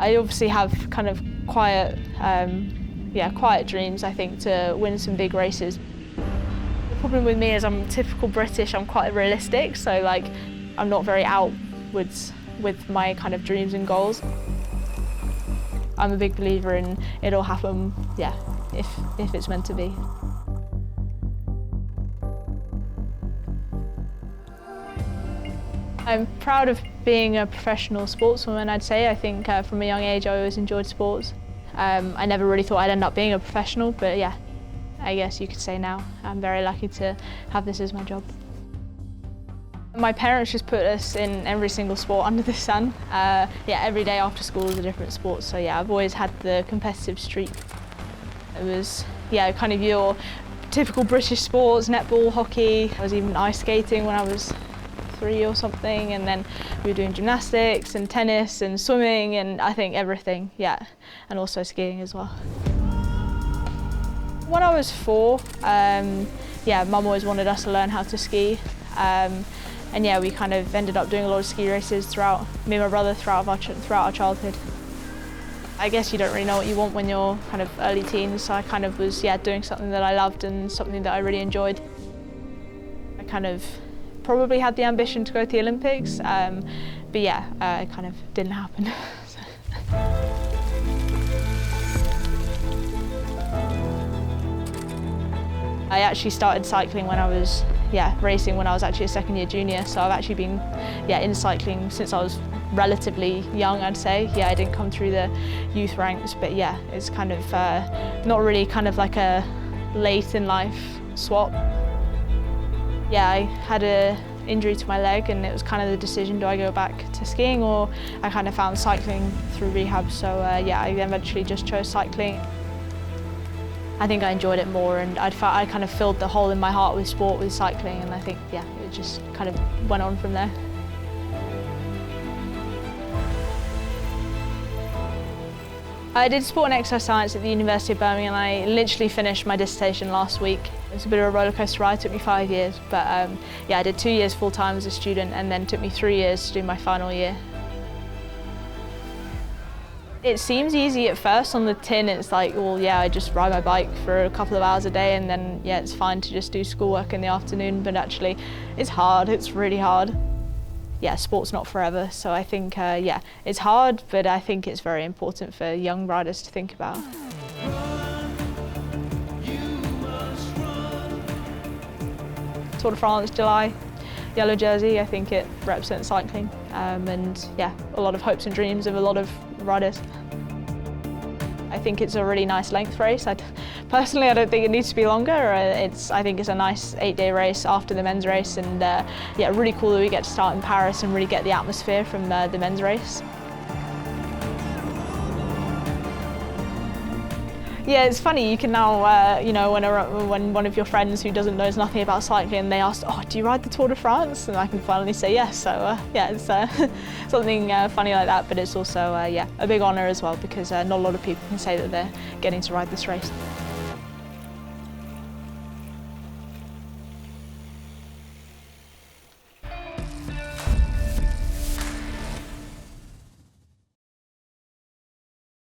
I obviously have kind of quiet dreams, I think, to win some big races. The problem with me is I'm typical British, I'm quite realistic, so like I'm not very outwards with my kind of dreams and goals. I'm a big believer in it'll happen, yeah, if it's meant to be. I'm proud of being a professional sportswoman, I'd say. I think from a young age I always enjoyed sports. I never really thought I'd end up being a professional, but yeah, I guess you could say now I'm very lucky to have this as my job. My parents just put us in every single sport under the sun. Yeah, every day after school is a different sport, so yeah, I've always had the competitive streak. It was, yeah, kind of your typical British sports, netball, hockey. I was even ice skating when I was 3 or something, and then we were doing gymnastics and tennis and swimming and I think everything, yeah, and also skiing as well. When I was 4, yeah, Mum always wanted us to learn how to ski, and yeah, we kind of ended up doing a lot of ski races throughout, me and my brother, throughout our childhood. I guess you don't really know what you want when you're kind of early teens, so I kind of was, yeah, doing something that I loved and something that I really enjoyed. I kind of probably had the ambition to go to the Olympics, but yeah, it kind of didn't happen. I actually started cycling when I was, racing when I was actually a second-year junior, so I've actually been, in cycling since I was relatively young, I'd say. Yeah, I didn't come through the youth ranks, but yeah, it's kind of not really kind of like a late in life swap. Yeah, I had an injury to my leg and it was kind of the decision, do I go back to skiing or I kind of found cycling through rehab, so yeah, I eventually just chose cycling. I think I enjoyed it more and I kind of filled the hole in my heart with sport with cycling, and I think, yeah, it just kind of went on from there. I did sport and exercise science at the University of Birmingham and I literally finished my dissertation last week. It was a bit of a rollercoaster ride, it took me 5 years, but yeah, I did 2 years full-time as a student and then it took me 3 years to do my final year. It seems easy at first. On the tin it's like, well, yeah, I just ride my bike for a couple of hours a day and then, yeah, it's fine to just do schoolwork in the afternoon, but actually it's hard, it's really hard. Yeah, sport's not forever, so I think, yeah, it's hard, but I think it's very important for young riders to think about. Tour de France, July, yellow jersey, I think it represents cycling, and yeah, a lot of hopes and dreams of a lot of riders. I think it's a really nice length race. Personally, I don't think it needs to be longer. I think it's a nice 8-day race after the men's race, and yeah, really cool that we get to start in Paris and really get the atmosphere from the men's race. Yeah, it's funny, you can now, you know, when one of your friends who knows nothing about cycling, they ask, oh, do you ride the Tour de France? And I can finally say yes, so yeah, it's something funny like that, but it's also, yeah, a big honour as well, because not a lot of people can say that they're getting to ride this race.